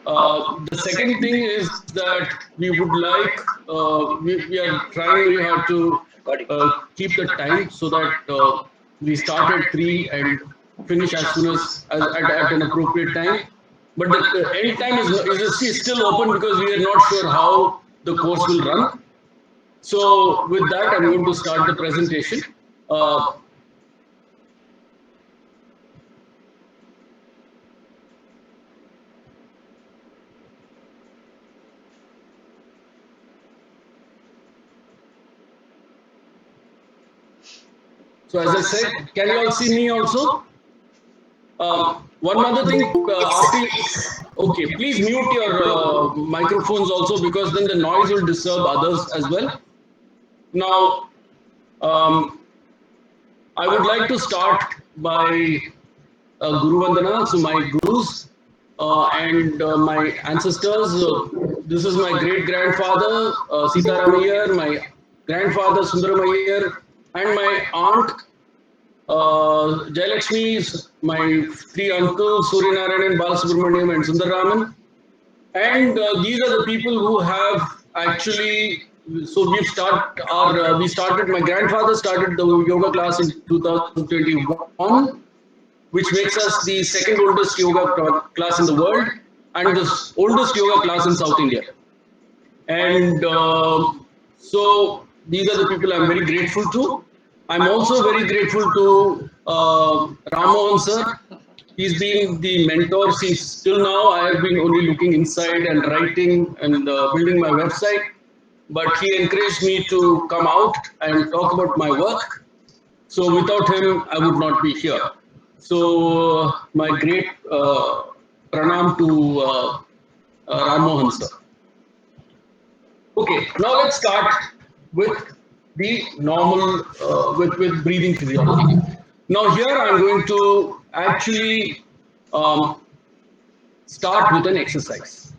The second thing is that we would like, we are trying very hard to keep the time so that we start at 3 and finish as soon as at an appropriate time. But the end time is still open because we are not sure how the course will run. So with that, I'm going to start the presentation. So as I said, can you all see me also? One other thing, okay, please mute your microphones also because then the noise will disturb others as well. Now, I would like to start by Guru Vandana, so my gurus and my ancestors. This is my great grandfather, Sitaram Iyer, my grandfather, Sundaram Iyer, and my aunt, Jayalakshmi, my three uncles, Suryanarayan, Balasubramaniam, and Sundaraman. And these are the people who have actually. So we started. My grandfather started the yoga class in 2021, which makes us the second oldest yoga class in the world and the oldest yoga class in South India. And so these are the people I'm very grateful to. I'm also very grateful to Ramohan sir. He's been the mentor since till now. I have been only looking inside and writing and building my website. But he encouraged me to come out and talk about my work. So without him, I would not be here. So my great pranam to Ram Mohan sir. Okay, now let's start with the normal, with breathing physiology. Now here I'm going to actually start with an exercise.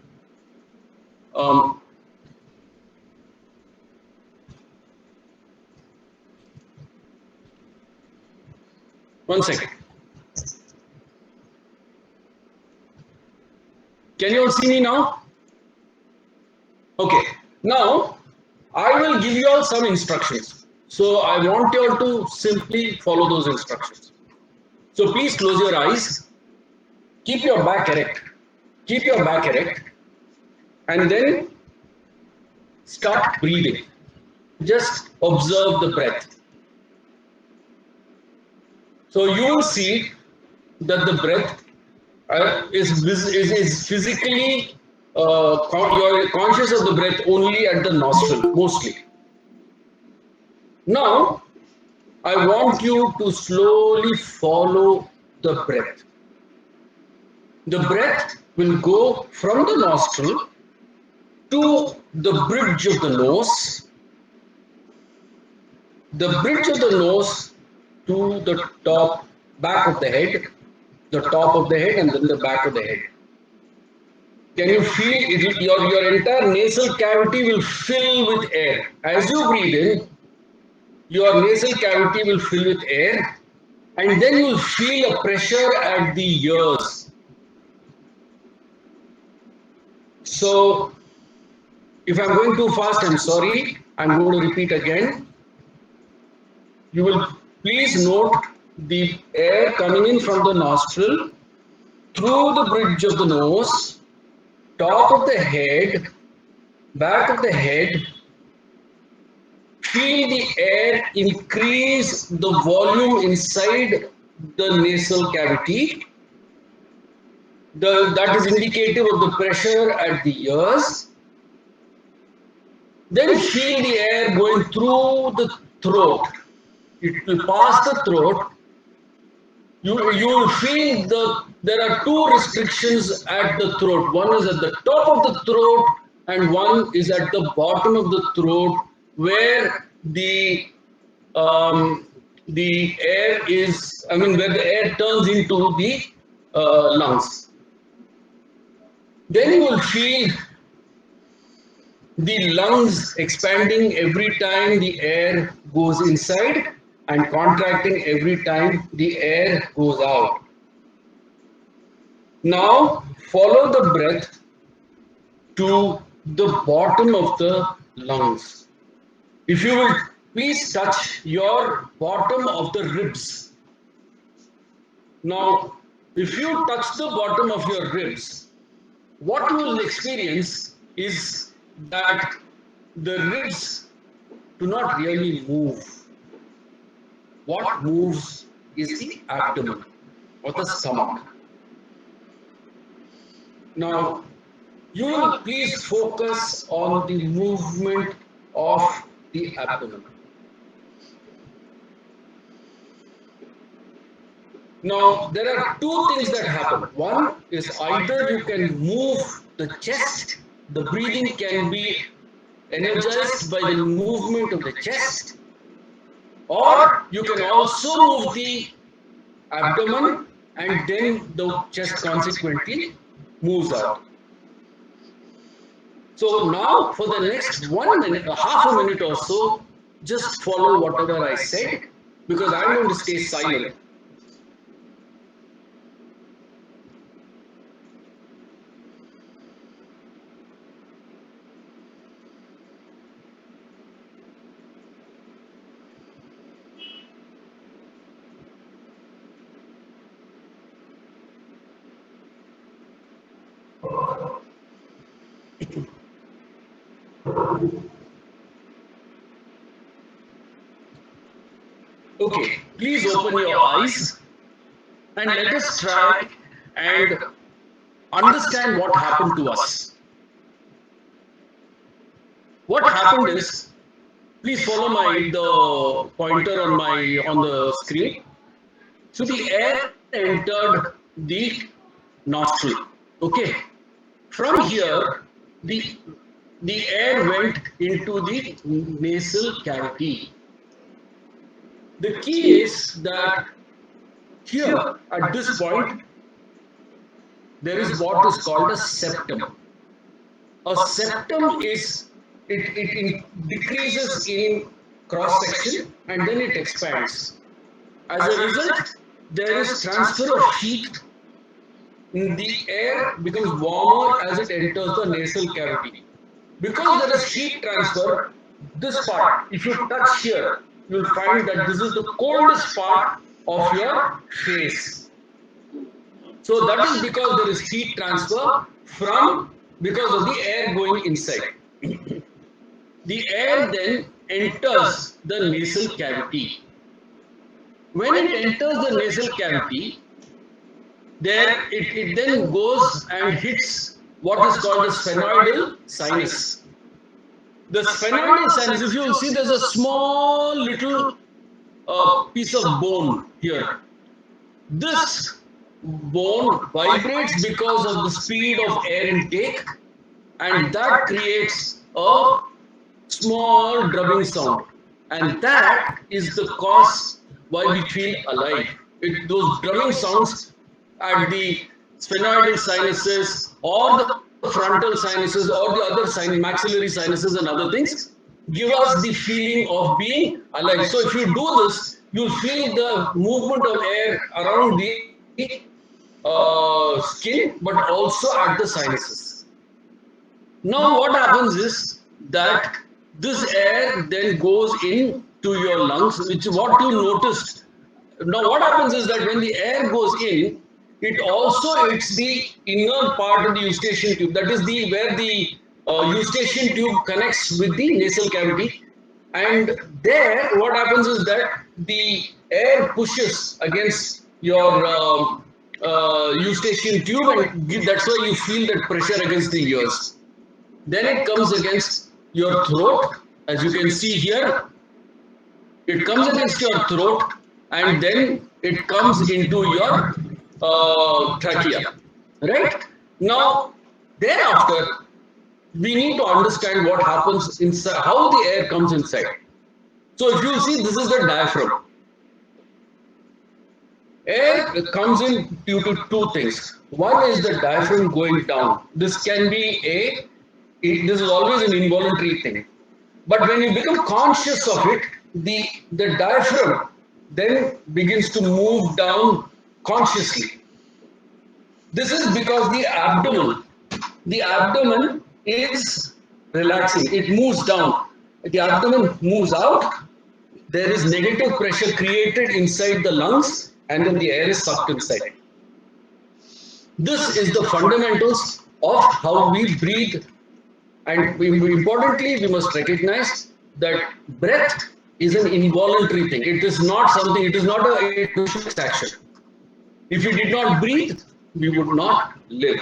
One second. Can you all see me now? Okay. Now, I will give you all some instructions. So I want you all to simply follow those instructions. So please close your eyes. Keep your back erect. Keep your back erect. And then start breathing. Just observe the breath. So you will see that the breath is physically, you're conscious of the breath only at the nostril, mostly. Now, I want you to slowly follow the breath. The breath will go from the nostril to the bridge of the nose, the bridge of the nose to the back of the head, the top of the head, and then the back of the head. Can you feel it? Your entire nasal cavity will fill with air. As you breathe in, your nasal cavity will fill with air, and then you'll feel a pressure at the ears. So, if I'm going too fast, I'm sorry. I'm going to repeat again. You will please note the air coming in from the nostril, through the bridge of the nose, top of the head, back of the head. Feel the air increase the volume inside the nasal cavity. That is indicative of the pressure at the ears. Then feel the air going through the throat. It will pass the throat. You will feel there are two restrictions at the throat. One is at the top of the throat and one is at the bottom of the throat, where the air is, where the air turns into the lungs. Then you will feel the lungs expanding every time the air goes inside and contracting every time the air goes out. Now follow the breath to the bottom of the lungs. If you will please touch your bottom of the ribs. Now, if you touch the bottom of your ribs, what you will experience is that the ribs do not really move. What moves is the abdomen or the stomach. Now, you will please focus on the movement of the abdomen. Now, there are two things that happen. One is either you can move the chest, the breathing can be energized by the movement of the chest, or you can also move the abdomen and then the chest consequently moves out. So now for the next 1 minute, half a minute or so, just follow whatever I said because I'm going to stay silent. Okay, please open your eyes and let us try and understand what happened to us. What happened is, please follow the pointer on the screen. So the air entered the nostril. Okay, from here the air went into the nasal cavity. The key is that here at this point there is what is called a septum. A septum is it decreases in cross section and then it expands. As a result, there is transfer of heat. The air becomes warmer as it enters the nasal cavity. Because there is heat transfer, this part, if you touch here, you will find that this is the coldest part of your face. So that is because there is heat transfer because of the air going inside. The air then enters the nasal cavity. When it enters the nasal cavity, it then goes and hits what is called the sphenoidal sinus. The sphenoidal sinus, if you will see, there's a small little piece of bone here. This bone vibrates because of the speed of air intake, and that creates a small drumming sound. And that is the cause why we feel alive. Those drumming sounds at the sphenoidal sinuses or the frontal sinuses or the other maxillary sinuses and other things give us the feeling of being alive. So if you do this, you'll feel the movement of air around the skin, but also at the sinuses. Now what happens is that this air then goes into your lungs, which is what you noticed. Now what happens is that when the air goes in, it also hits the inner part of the eustachian tube. That is where the eustachian tube connects with the nasal cavity. And there, what happens is that the air pushes against your eustachian tube, and that's why you feel that pressure against the ears. Then it comes against your throat, as you can see here. It comes against your throat, and then it comes into your trachea. Right? Now, thereafter, we need to understand what happens inside, how the air comes inside. So, if you see, this is the diaphragm. Air comes in due to two things. One is the diaphragm going down. This can be this is always an involuntary thing. But when you become conscious of it, the diaphragm then begins to move down consciously. This is because the abdomen is relaxing. It moves down. The abdomen moves out. There is negative pressure created inside the lungs, and then the air is sucked inside. This is the fundamentals of how we breathe. And importantly, we must recognize that breath is an involuntary thing. It is not something, it is not a reflex action. If we did not breathe, we would not live.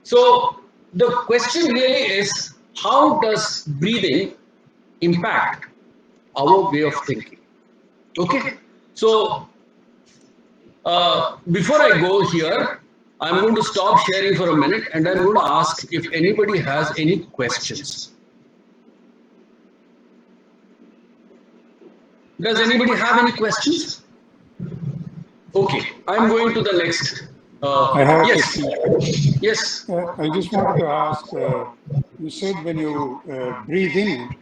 So the question really is, how does breathing impact our way of thinking? Okay, so before I go here, I'm going to stop sharing for a minute and I'm going to ask if anybody has any questions. Does anybody have any questions? Okay, I'm going to the next. I have a Yes. question. Yes. I just wanted to ask, you said when you breathe in,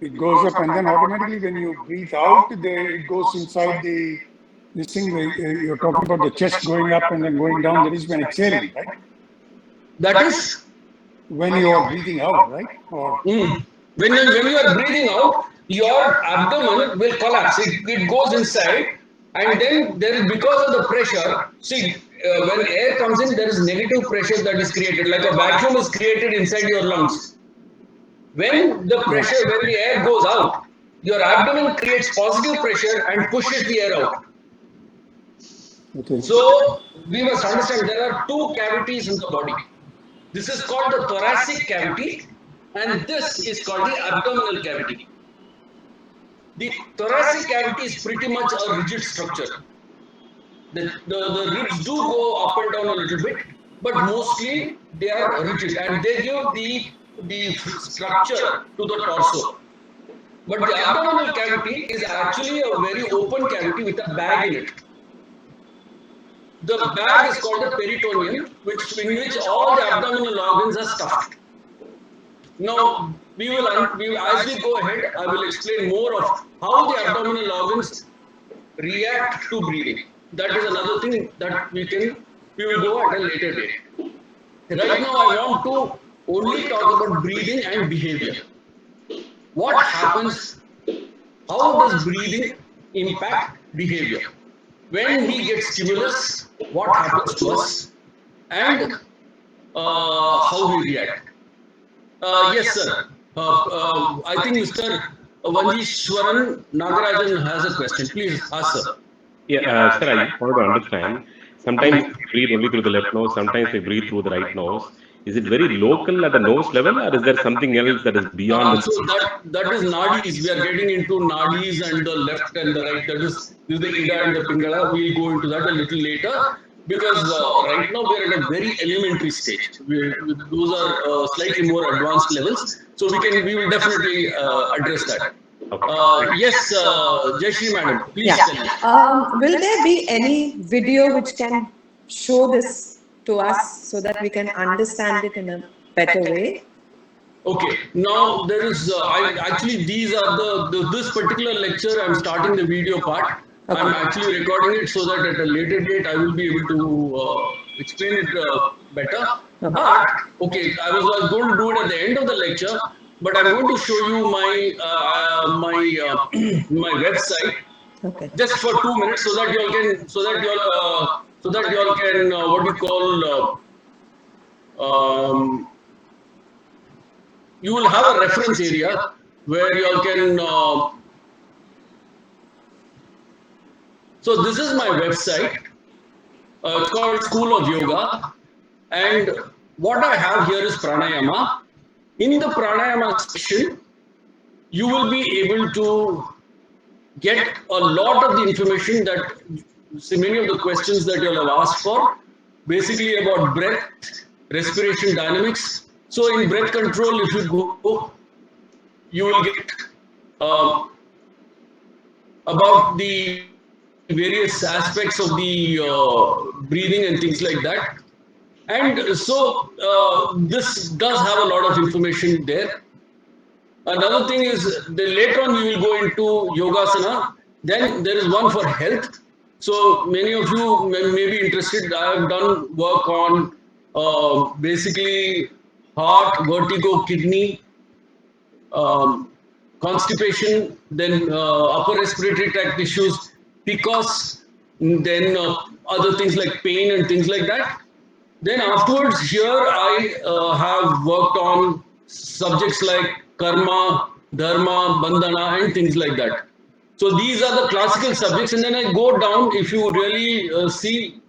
it goes up, and then automatically when you breathe out, it goes inside this thing. You're talking about the chest going up and then going down. That is when exhaling, right? That is when you are breathing out, right? Or when you are breathing out, your abdomen will collapse. It goes inside, and then there is, because of the pressure. See, when air comes in, there is negative pressure that is created, like a vacuum is created inside your lungs. When the pressure, when the air goes out, your abdomen creates positive pressure and pushes the air out. okay. So we must understand there are two cavities in the body. This is called the thoracic cavity, and this is called the abdominal cavity. The thoracic cavity is pretty much a rigid structure. The ribs do go up and down a little bit, but mostly they are rigid and they give the structure to the torso. But the abdominal cavity is actually a very open cavity with a bag in it. The bag is called the peritoneum, in which all the abdominal organs are stuffed. Now, as we go ahead, I will explain more of how the abdominal organs react to breathing. That is another thing that we will go at a later date. Right now, I want to only talk about breathing and behavior. What happens? How does breathing impact behavior? When we get stimulus, what happens to us, and how we react? Yes, sir. I think Mr. Vanjishwaran Nagarajan has a question. Please ask, sir. Yeah, sir, I just wanted to understand. Sometimes we breathe only through the left nose, sometimes we breathe through the right nose. Is it very local at the nose level, or is there something else that is beyond the So that is nadis. We are getting into nadis and the left and the right. This is the Ida and the Pingala. We'll go into that a little later because right now we are at a very elementary stage. Those are slightly more advanced levels. So we will definitely address that. Yes, Jayashree madam, please tell me. Will there be any video which can show this to us so that we can understand it in a better way? Okay, now there is, these are this particular lecture, I'm starting the video part. Okay. I'm actually recording it so that at a later date I will be able to explain it better. Okay. But, okay, I was going to do it at the end of the lecture, but I'm going to show you my website. Okay. Just for 2 minutes so that you all can, what you call, you will have a reference area where you all can. So this is my website. It's called School of Yoga, and what I have here is pranayama. In the pranayama section, you will be able to get a lot of the information that many of the questions that you all have asked for, basically about breath, respiration dynamics. So in breath control, if you go, you will get about the various aspects of the breathing and things like that. And so this does have a lot of information there. Another thing is later on we will go into yogasana. Then there is one for health. So many of you may be interested. I have done work on basically heart, vertigo, kidney, um, constipation, then upper respiratory tract issues, PCOS, then other things like pain and things like that. Then afterwards, here I have worked on subjects like karma, dharma, bandhana, and things like that. So these are the classical subjects, and then I go down. If you really see,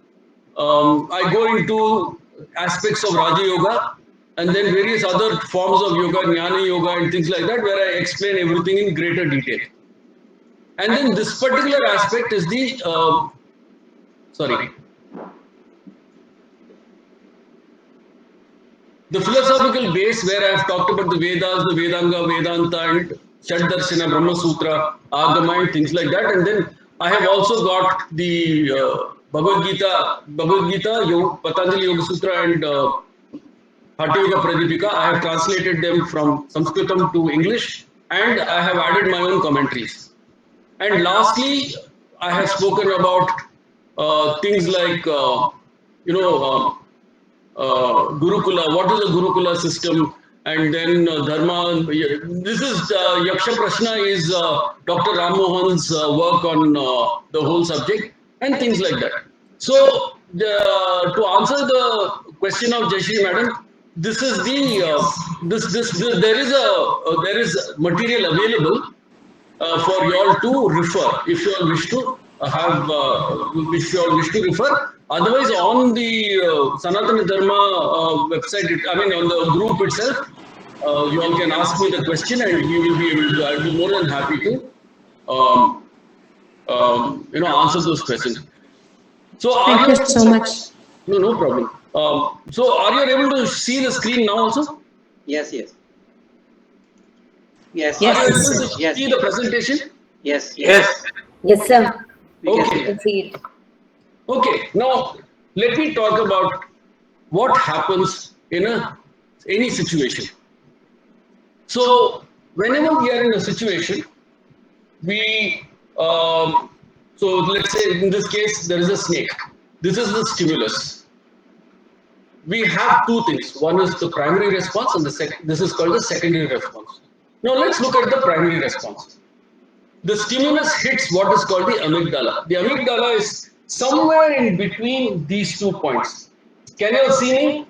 I go into aspects of Raja Yoga, and then various other forms of yoga, Jnana Yoga, and things like that, where I explain everything in greater detail. And then this particular aspect is the sorry. The philosophical base where I have talked about the Vedas, the Vedanga, Vedanta, and Shaddarshana, Brahma Sutra, Agama, and things like that. And then I have also got the Bhagavad Gita, Patanjali Yoga Sutra, and Hatha Yoga Pradipika. I have translated them from Sanskritam to English, and I have added my own commentaries. And lastly, I have spoken about things like, you know, Gurukula, what is a Gurukula system, and then Dharma. This is Yaksha Prashna is Dr. Ram Mohan's work on the whole subject and things like that. So, to answer the question of Jayashree Madam, this is the there is material available for you all to refer if you all wish to have if you all wish to refer. Otherwise, on the Sanatana Dharma website, I mean on the group itself, you all can ask me the question, and we will be able to. I'll be more than happy to answer those questions. So, Thank you so much. No problem. So, are you able to see the screen now also? Yes, yes. Yes. Are you Yes. able to Yes. see the presentation? Yes. Yes, sir. We can Okay. see that. See it. Okay, now let me talk about what happens in any situation. So, whenever we are in a situation, we so let's say in this case there is a snake. This is the stimulus. We have two things. One is the primary response, and the second. This is called the secondary response. Now let's look at the primary response. The stimulus hits what is called the amygdala. The amygdala is somewhere in between these 2 points. Can you all see me?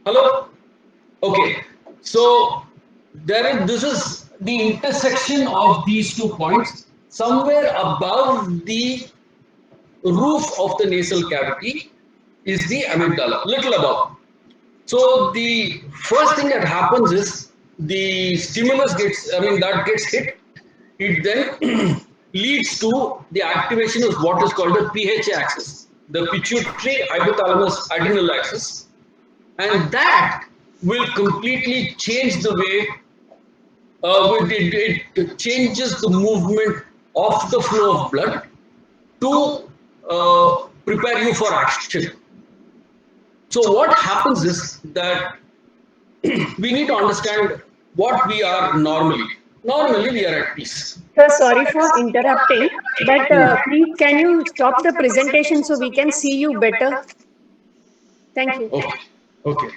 Hello? Okay. So this is the intersection of these 2 points, somewhere above the roof of the nasal cavity is the amygdala, little above. So the first thing that happens is the stimulus gets hit. It then leads to the activation of what is called the PHA axis, the pituitary hypothalamus adrenal axis, and that will completely change the way it changes the movement of the flow of blood to prepare you for action. So what happens is that we need to understand what we are normally. Normally, we are at peace. Sir, sorry for interrupting, but please can you stop the presentation so we can see you better? Thank you. Okay. Okay.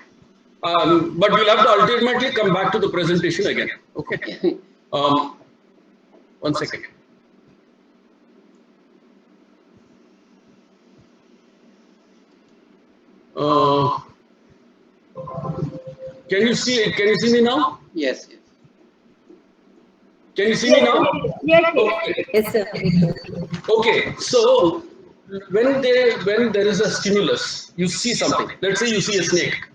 But we'll have to ultimately come back to the presentation again. Okay. 1 second. Can you see it? Can you see me now? Yes. Yes. Can you see me now? Yes, yes. Okay. Yes, sir. Okay. So when there is a stimulus, you see something. Let's say you see a snake.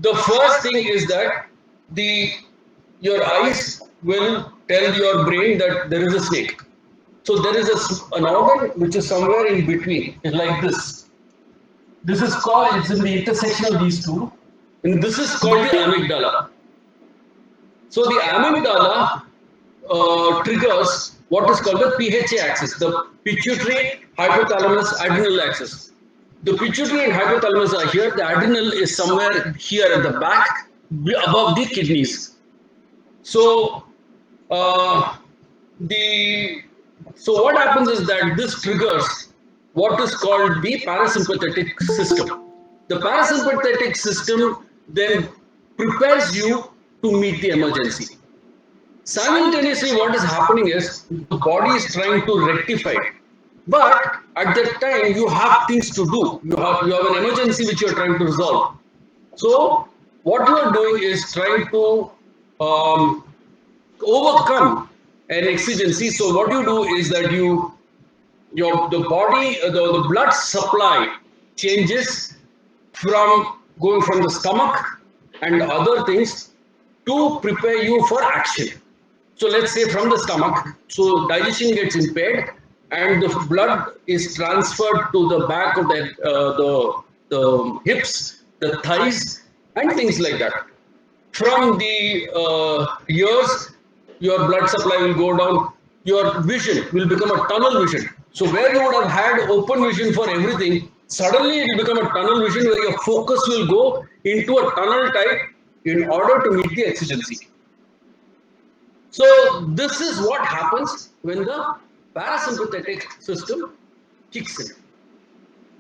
The first thing is that your eyes will tell your brain that there is a snake. So there is an organ which is somewhere in between, like this. This is called, it's in the intersection of these two, and this is called the amygdala. So the amygdala triggers what is called the PHA axis, the pituitary hypothalamus adrenal axis. The pituitary and hypothalamus are here. The adrenal is somewhere here at the back, above the kidneys. So so what happens is that this triggers what is called the parasympathetic system. The parasympathetic system then prepares you to meet the emergency. Simultaneously, what is happening is the body is trying to rectify it. But at that time, you have things to do. You have an emergency which you are trying to resolve. So what you are doing is trying to um, overcome an exigency. So what you do is that the body, the blood supply changes from going from the stomach and other things to prepare you for action. So let's say from the stomach, so digestion gets impaired and the blood is transferred to the back of the hips, the thighs, and things like that. From the ears, your blood supply will go down. Your vision will become a tunnel vision. So where you would have had open vision for everything, suddenly it will become a tunnel vision where your focus will go into a tunnel type in order to meet the exigency. So this is what happens when the parasympathetic system kicks in.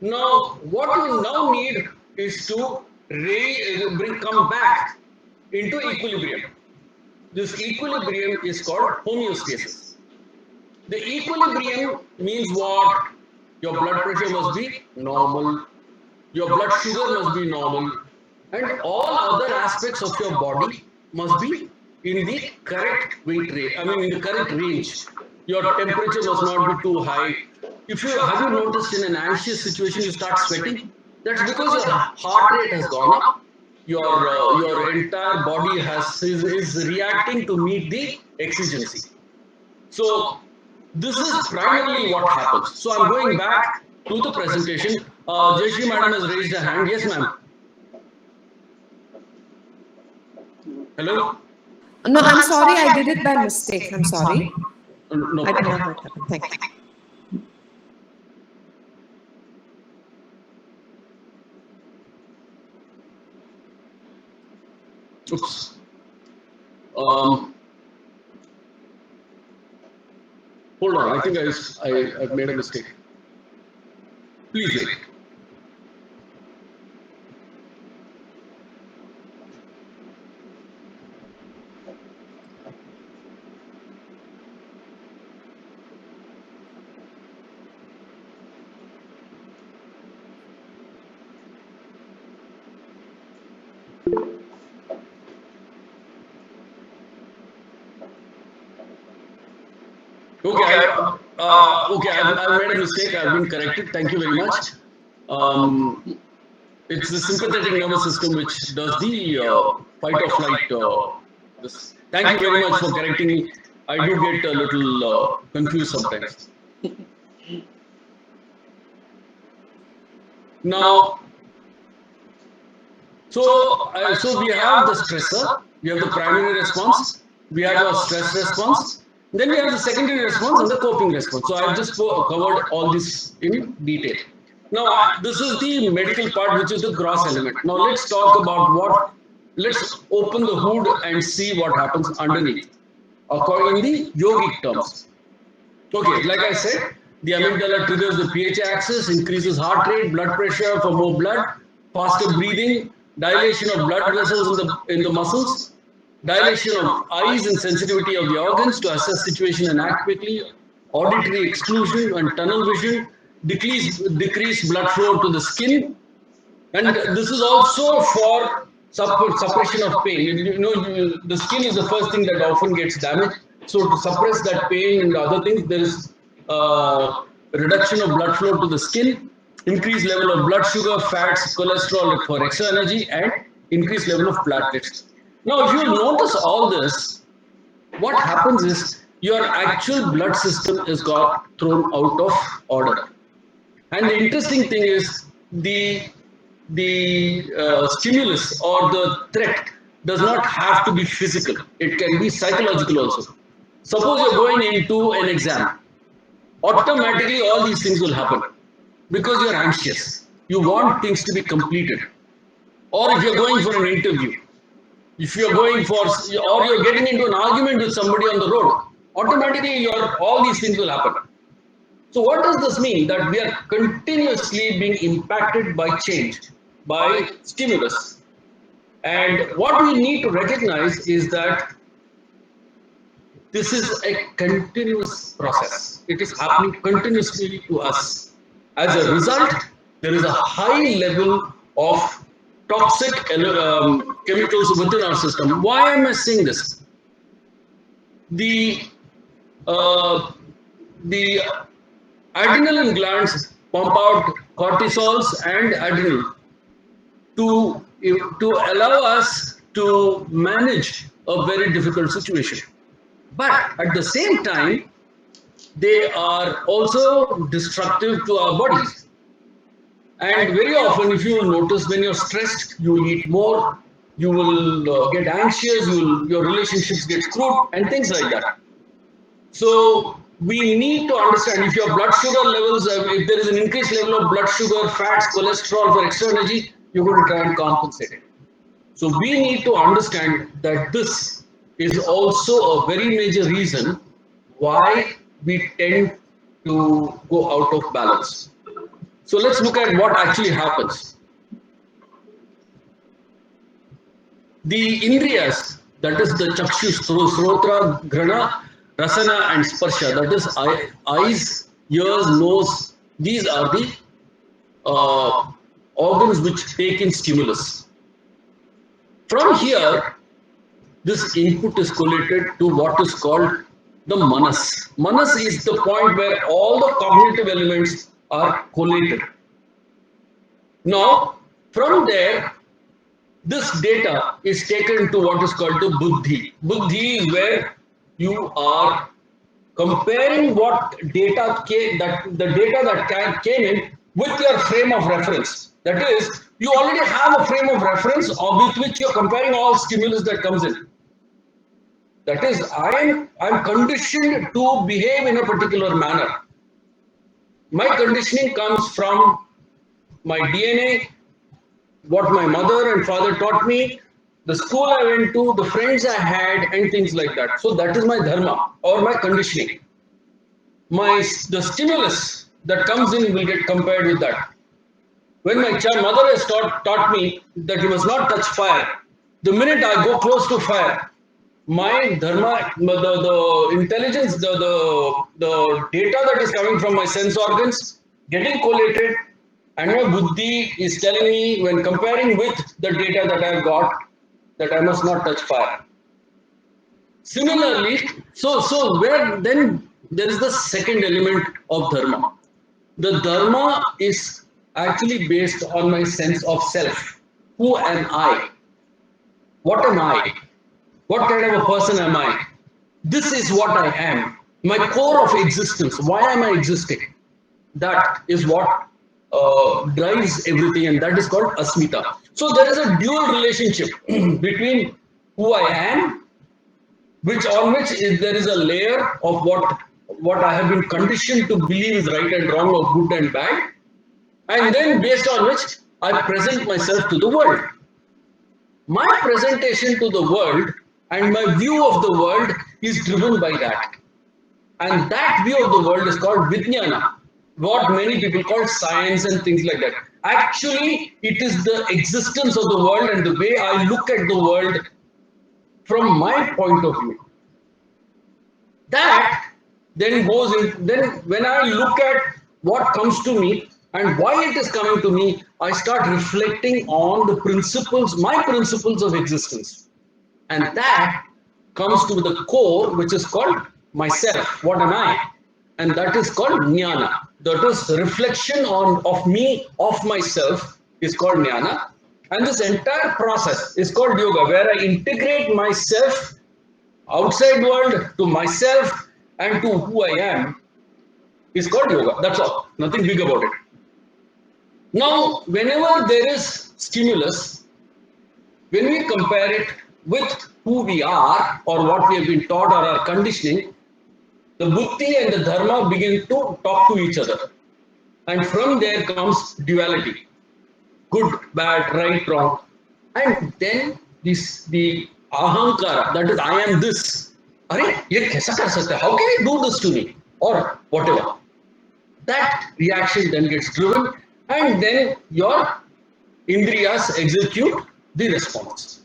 Now, what you now need is to come back into equilibrium. This equilibrium is called homeostasis. The equilibrium means what? Your blood pressure must be normal, your blood sugar must be normal, and all other aspects of your body must be in the correct weight range. I mean, in the correct range. Your temperature must not be too high. If you have you noticed in an anxious situation you start sweating, that's because your heart rate has gone up. Your entire body is reacting to meet the exigency. So this is primarily what happens. So I'm going back to the presentation. Jayashri madam has raised her hand. Yes, ma'am. Hello? No, I'm sorry, I did it by mistake. I'm sorry. No I don't know problem. how it happened. Thank you. Oops. Um, Hold on. I think I've made a mistake. Please wait. Okay, I've made a mistake. I've been corrected. Thank you very much. Um, it's the sympathetic nervous system which does the fight or flight. This. Thank you very much for correcting me. I do get a little confused sometimes. Now, so we have the stressor, we have the primary response, we have a stress response, then we have the secondary response and the coping response. So I've just covered all this in detail. Now, this is the medical part, which is the gross element. Now, let's talk about let's open the hood and see what happens underneath, according in the yogic terms. Okay, like I said, the amygdala triggers the pH axis, increases heart rate, blood pressure for more blood, faster breathing, dilation of blood vessels in the muscles, dilation of eyes and sensitivity of the organs to assess situation and act quickly, auditory exclusion and tunnel vision, decrease blood flow to the skin, and this is also for suppression of pain. The skin is the first thing that often gets damaged. So to suppress that pain and other things, there is reduction of blood flow to the skin, increased level of blood sugar, fats, cholesterol for extra energy, and increased level of platelets. Now, if you notice all this, what happens is your actual blood system is got thrown out of order. And the interesting thing is the stimulus or the threat does not have to be physical. It can be psychological also. Suppose you're going into an exam, automatically all these things will happen because you're anxious. You want things to be completed. Or if you're going for an interview, if you're going for, or you're getting into an argument with somebody on the road, automatically all these things will happen. So what does this mean? That we are continuously being impacted by change, by stimulus. And what we need to recognize is that this is a continuous process. It is happening continuously to us. As a result, there is a high level of toxic chemicals within our system. Why am I saying this? The uh, the adrenal glands pump out cortisols and adrenal to to allow us to manage a very difficult situation. But at the same time, they are also destructive to our bodies. And very often, if you will notice, when you're stressed, you will eat more, you will get anxious, your relationships get screwed, and things like that. So we need to understand if your blood sugar levels, if there is an increased level of blood sugar, fats, cholesterol for extra energy, you're going to try and compensate it. So we need to understand that this is also a very major reason why we tend to go out of balance. So let's look at what actually happens. The Indriyas, that is the Chakshu, Srotra, Grana, Rasana, and Sparsha, that is eyes, ears, nose, these are the uh, organs which take in stimulus. From here, this input is collated to what is called the manas. Manas is the point where all the cognitive elements are collated. Now, from there, this data is taken to what is called the buddhi. Buddhi is where you are comparing what data the data that came in with your frame of reference. That is, you already have a frame of reference with which you're comparing all stimulus that comes in. That is, I'm conditioned to behave in a particular manner. My conditioning comes from my DNA, what my mother and father taught me, the school I went to, the friends I had, and things like that. So that is my dharma or my conditioning. The stimulus that comes in will get compared with that. When my mother has taught me that you must not touch fire, the minute I go close to fire, my dharma, the intelligence, the data that is coming from my sense organs getting collated, and my buddhi is telling me when comparing with the data that I've got that I must not touch fire. Similarly, so where then there is the second element of dharma. The dharma is actually based on my sense of self. Who am I? What am I? What kind of a person am I? This is what I am. My core of existence. Why am I existing? That is what drives everything, and that is called asmita. So there is a dual relationship between who I am, there is a layer of what I have been conditioned to believe is right and wrong or good and bad, and then based on which I present myself to the world. My presentation to the world and my view of the world is driven by that. And that view of the world is called Vijnana, what many people call science and things like that. Actually, it is the existence of the world and the way I look at the world from my point of view. That then goes in, then when I look at what comes to me and why it is coming to me, I start reflecting on the principles, my principles of existence. And that comes to the core, which is called myself. What am I? And that is called jnana. That is reflection of me, of myself, is called jnana. And this entire process is called yoga, where I integrate myself, outside world, to myself and to who I am, is called yoga. That's all. Nothing big about it. Now, whenever there is stimulus, when we compare it with who we are or what we have been taught or our conditioning, the buddhi and the dharma begin to talk to each other. And from there comes duality. Good, bad, right, wrong. And then the ahankara, that is, I am this. How can you do this to me? Or whatever. That reaction then gets driven, and then your indriyas execute the response.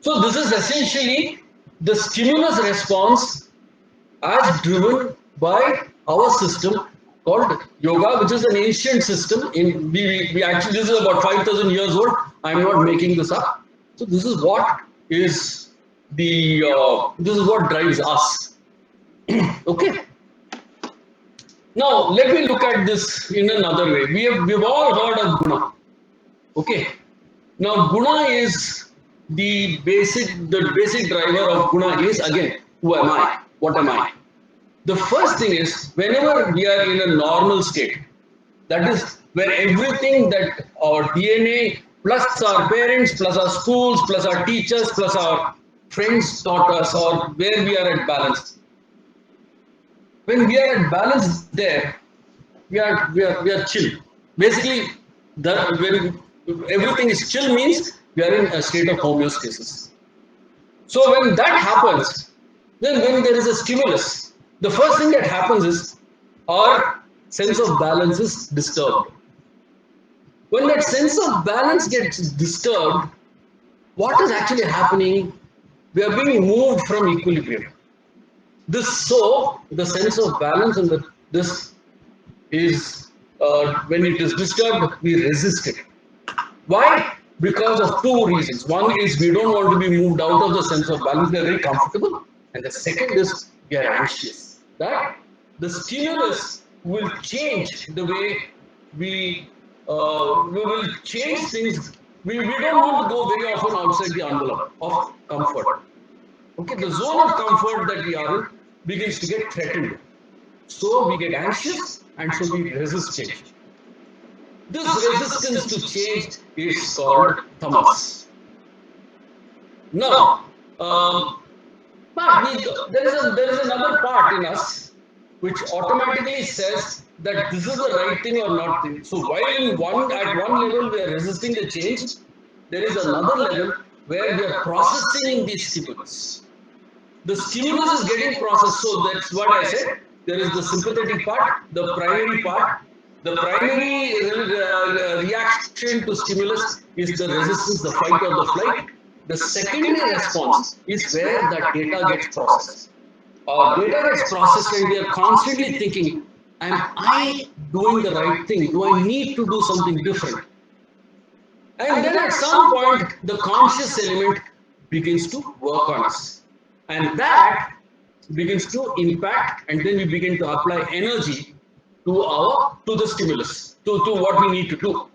So this is essentially the stimulus response as driven by our system called yoga, which is an ancient system. We actually, this is about 5,000 years old. I'm not making this up. So this is what is this is what drives us. Okay. Now let me look at this in another way. We've all heard of Guna. Okay. Now Guna is the basic driver of Guna is again, who am I? What am I? The first thing is whenever we are in a normal state, that is where everything that our DNA plus our parents plus our schools plus our teachers plus our friends taught us, or where we are at balance. When we are at balance there, we are chill. Basically, when everything is chill means we are in a state of homeostasis. So when that happens, then when there is a stimulus, the first thing that happens is our sense of balance is disturbed. When that sense of balance gets disturbed, what is actually happening? We are being moved from equilibrium. The sense of balance and this is when it is disturbed, we resist it. Why? Because of two reasons. One is we don't want to be moved out of the sense of balance. We are very comfortable. And the second is we are anxious. That the stimulus will change the way we will change things. We don't want to go very often outside the envelope of comfort. Okay, the zone of comfort that we are in begins to get threatened. So we get anxious and so we resist change. This resistance to change is called tamas. Now, but there is another part in us which automatically says that this is the right thing or not thing. So while at one level we are resisting the change, there is another level where we are processing the stimulus. The stimulus is getting processed. So that's what I said. There is the sympathetic part, the primary part. The primary reaction to stimulus is the resistance, the fight or the flight. The secondary response is where that data gets processed. Our data gets processed and we are constantly thinking, am I doing the right thing? Do I need to do something different? And then at some point, the conscious element begins to work on us. And that begins to impact, and then we begin to apply energy to the stimulus, to what we need to do.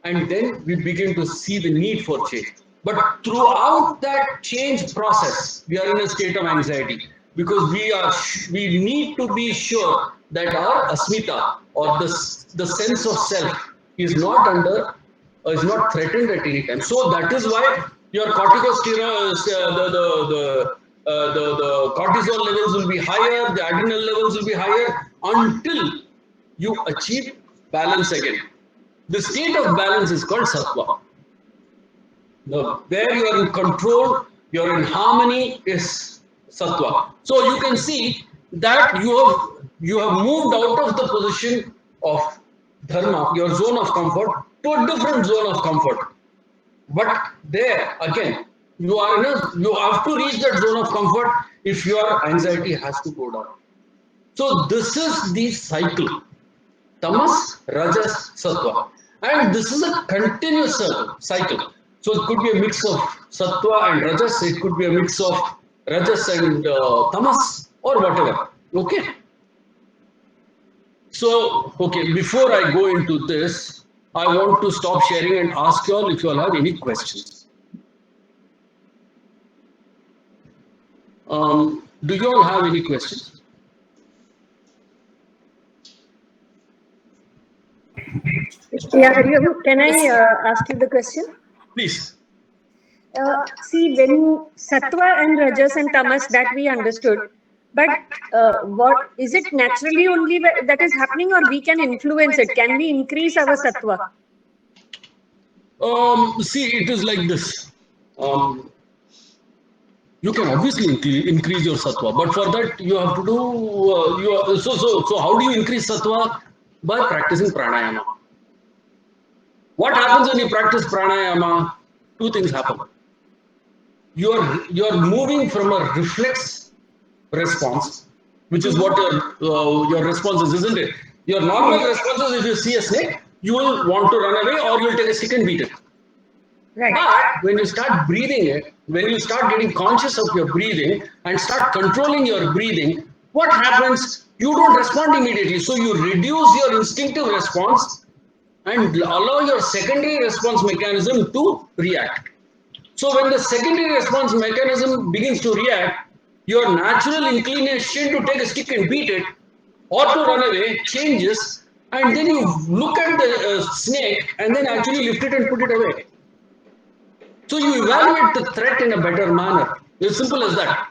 And then we begin to see the need for change. But throughout that change process, we are in a state of anxiety because we need to be sure that our asmita or the sense of self is not threatened at any time. So that is why your corticosteroids, the cortisol levels will be higher, the adrenal levels will be higher until you achieve balance again. The state of balance is called sattva. Where you are in control, you are in harmony is sattva. So you can see that you have moved out of the position of dharma, your zone of comfort, to a different zone of comfort. But there again, you have to reach that zone of comfort if your anxiety has to go down. So this is the cycle. Tamas, Rajas, Sattva. And this is a continuous cycle. So it could be a mix of Sattva and Rajas, it could be a mix of Rajas and Tamas, or whatever. Okay? So, okay, before I go into this, I want to stop sharing and ask you all if you all have any questions. Do you all have any questions? Yeah, can I ask you the question? Please. See, when sattva and rajas and tamas, that we understood, but what is it naturally only that is happening, or we can influence it? Can we increase our sattva? See, it is like this. You can obviously increase your sattva, but for that you have to do. So how do you increase sattva? By practicing pranayama. What happens when you practice pranayama? two things happen. You're moving from a reflex response, which is what your response is, isn't it? Your normal response is if you see a snake, you will want to run away or you'll take a stick and beat it. Right. But when you start breathing it, when you start getting conscious of your breathing and start controlling your breathing, what happens? You don't respond immediately. So you reduce your instinctive response and allow your secondary response mechanism to react. So when the secondary response mechanism begins to react, your natural inclination to take a stick and beat it or to run away changes, and then you look at the snake and then actually lift it and put it away. So you evaluate the threat in a better manner. As simple as that.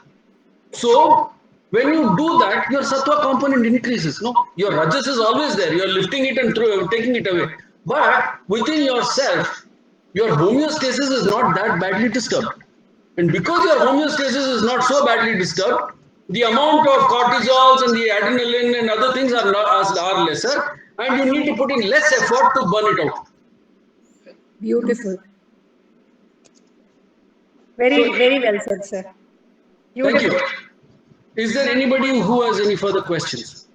So when you do that, your sattva component increases. No, your rajas is always there. You're lifting it and taking it away. But within yourself, your homeostasis is not that badly disturbed. And because your homeostasis is not so badly disturbed, the amount of cortisols and the adrenaline and other things are lesser, and you need to put in less effort to burn it out. Beautiful. Very, very well said, sir. Thank Beautiful. you. Is there anybody who has any further questions?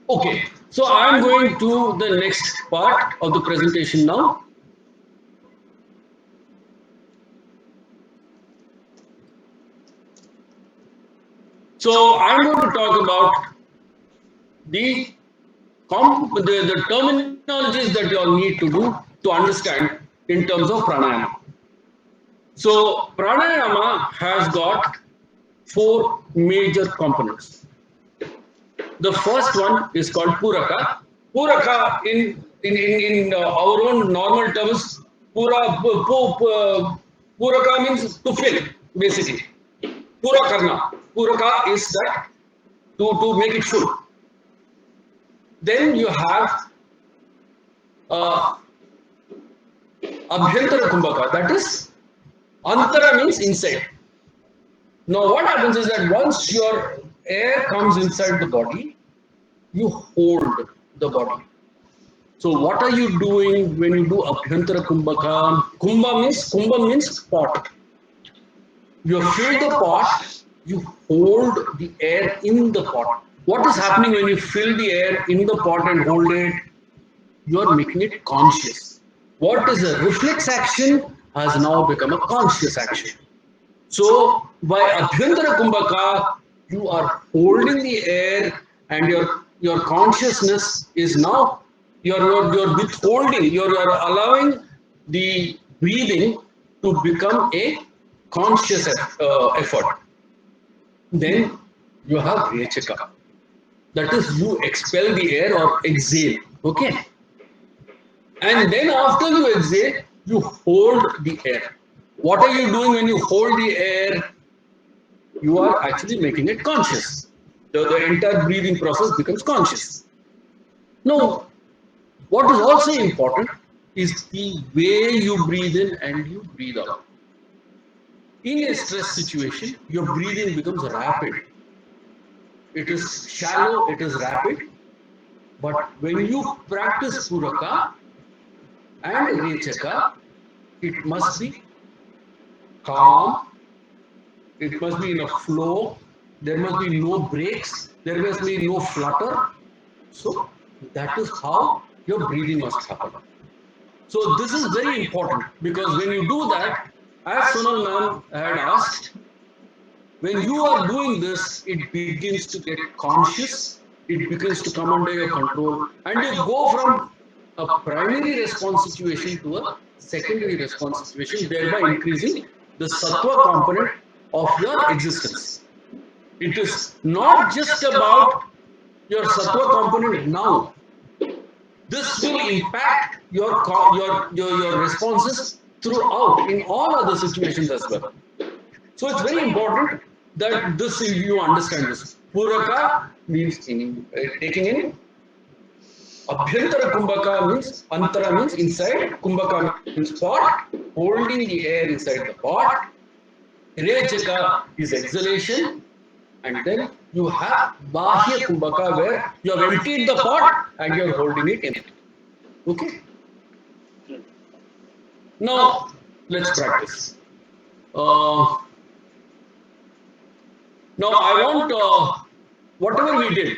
Okay, so I'm going to the next part of the presentation now. So I'm going to talk about the terminologies that you all need to do to understand in terms of pranayama. So pranayama has got four major components. The first one is called puraka. Puraka in our own normal terms, puraka means to fill, basically. Purakarna. Puraka is that to make it full. Then you have abhyantara kumbhaka, that is antara means inside. Now what happens is that once your air comes inside the body, you hold the body. So what are you doing when you do abhyantara kumbhaka? Kumbha means pot. You fill the pot, you hold the air in the pot. What is happening when you fill the air in the pot and hold it? You are making it conscious. What is a reflex action has now become a conscious action. So by abhyantara kumbhaka, you are holding the air and your consciousness is now you're withholding, you're allowing the breathing to become a conscious effort. Then you have rechaka. That is you expel the air or exhale. Okay. And then after you exhale, you hold the air. What are you doing when you hold the air? You are actually making it conscious. The entire breathing process becomes conscious. Now, what is also important is the way you breathe in and you breathe out. In a stress situation, your breathing becomes rapid. It is shallow, it is rapid. But when you practice puraka and rechaka, it must be calm, it must be in a flow, there must be no breaks, there must be no flutter. So that is how your breathing must happen. So this is very important because when you do that, as Sonal ma'am had asked, when you are doing this, it begins to get conscious, it begins to come under your control, and you go from a primary response situation to a secondary response situation, thereby increasing the sattva component of your existence. It is not just about your sattva component now. This will impact your responses throughout in all other situations as well. So it's very important that this you understand this. Puraka means taking in. Abhyantara kumbhaka means antara means inside. Kumbhaka means pot, holding the air inside the pot. Rechaka is exhalation. And then you have bahya kumbhaka where you have emptied the pot and you are holding it in. Okay. Now, let's practice. Uh, Now, I want whatever we did,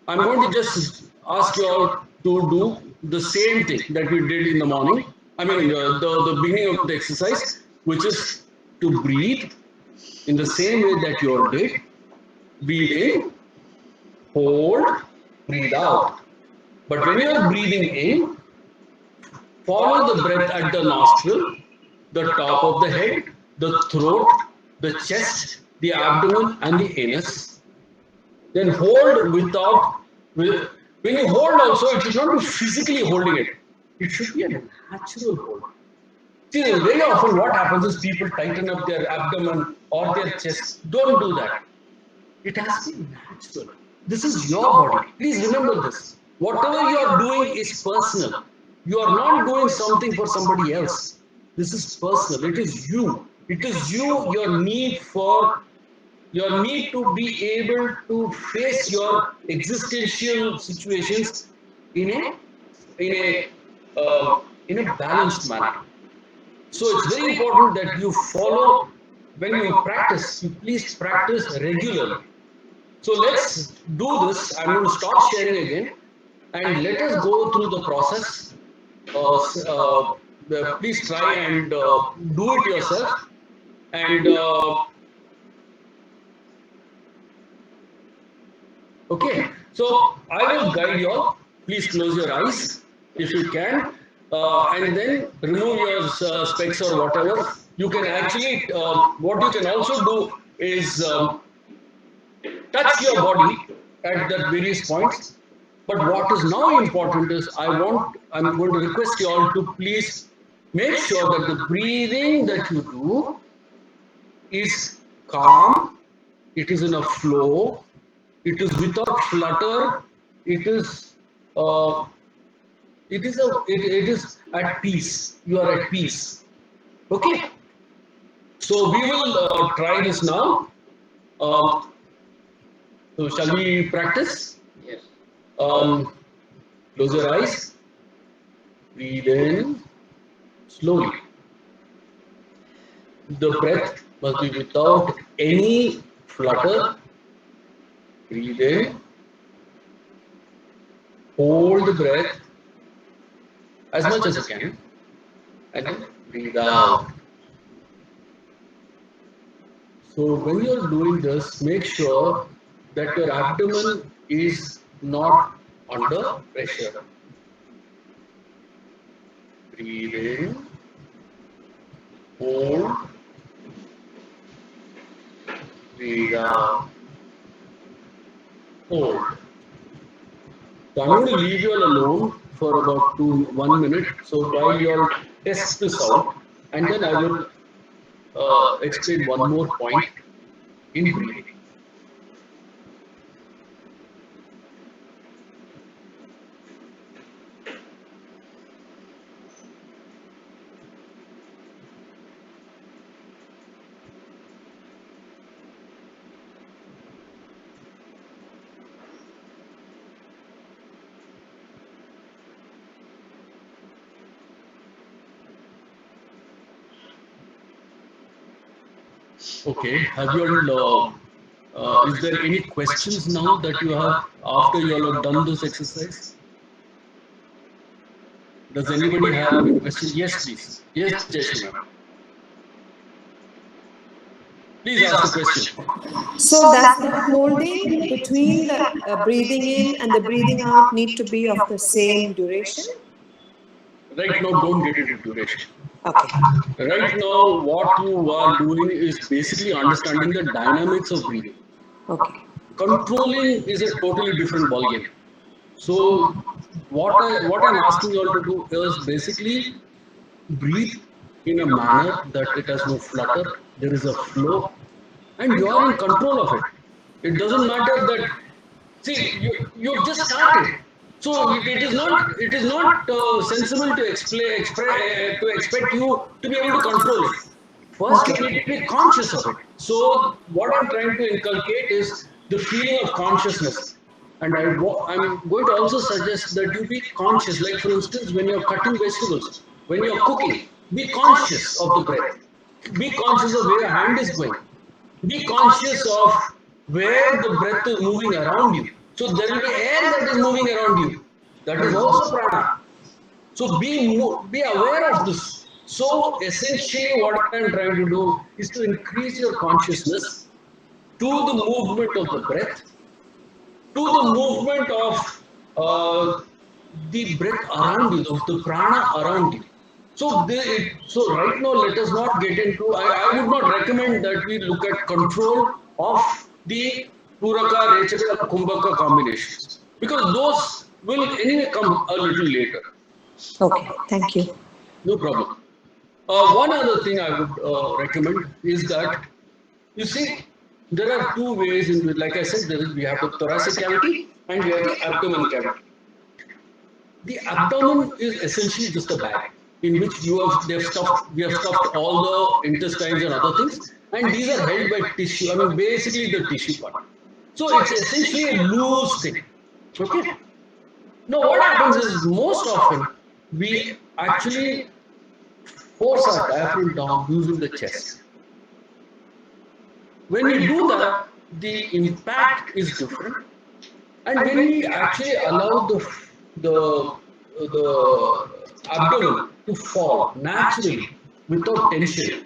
I'm going to just ask you all to do the same thing that we did in the morning. I mean, the beginning of the exercise, which is to breathe in the same way that you all did. Breathe in, hold, breathe out. But when you are breathing in, follow the breath at the nostril, the top of the head, the throat, the chest, the abdomen, and the anus. Then hold without, with, when you hold also, it should not be physically holding it. It should be a natural hold. See, very often what happens is people tighten up their abdomen or their chest. Don't do that. It has to be natural. This is your body. Please remember this. Whatever you are doing is personal. You are not doing something for somebody else. This is personal. It is you. It is you, your need to be able to face your existential situations in a in a in a balanced manner. So it's very important that you follow when you practice. You please practice regularly. So let's do this. I'm going to stop sharing again, and let us go through the process. Please try and do it yourself. And okay, so I will guide you all. Please close your eyes if you can, and then remove your specs or whatever. You can actually, what you can also do is touch your body at that various points. But what is now important is I'm going to request you all to please make sure that the breathing that you do is calm, it is in a flow, it is without flutter, it is uh, it is at peace. You are at peace. Okay. So we will try this now. Um, so shall we practice? Yes. Um, Close your eyes. Breathe in slowly. The breath must be without any flutter. Breathe in. Hold the breath as much as you can. And then breathe out. So when you are doing this, make sure that your abdomen is not under pressure. Breathe in, hold, breathe out, hold. So I'm going to leave you all alone for about 1 minute. So while you all test this out, and then I will explain one more point in breathing. Okay, have you all, is there any questions now that you have after you all have done this exercise? Does anybody have any questions? Yes, please. Yes, Jayashree ma'am. Please ask the question. So does the holding between the breathing in and the breathing out need to be of the same duration? Right now, don't get into duration. Okay. Right now, what you are doing is basically understanding the dynamics of breathing. Okay. Controlling is a totally different ballgame. So, what I'm asking you all to do is basically breathe in a manner that it has no flutter. There is a flow, and you are in control of it. It doesn't matter that. See, you've just started. So it is not sensible to to expect you to be able to control it. First, you need to be conscious of it. So what I'm trying to inculcate is the feeling of consciousness. And I'm going to also suggest that you be conscious. Like for instance, when you're cutting vegetables, when you're cooking, Be conscious of the breath. Be conscious of where your hand is going. Be conscious of where the breath is moving around you. So there will be air that is moving around you. That is also prana. So be aware of this. So essentially, what I'm trying to do is to increase your consciousness to the movement of the breath, to the movement of the breath around you, of the prana around you. So right now, let us not get into. I would not recommend that we look at control of the Puraka, Rechaka, Kumbhaka combinations because those will anyway come a little later. Okay, thank you. No problem. One other thing I would recommend is that you see there are two ways in which, like I said, we have the thoracic cavity and we have the abdomen cavity. The abdomen is essentially just a bag in which we have stuffed all the intestines and other things, and these are held by tissue. I mean, basically the tissue part. So it's essentially a loose thing. Okay. Now, what happens is most often we actually force our diaphragm down using the chest. When we do that, the impact is different, and when we actually allow the abdomen to fall naturally without tension,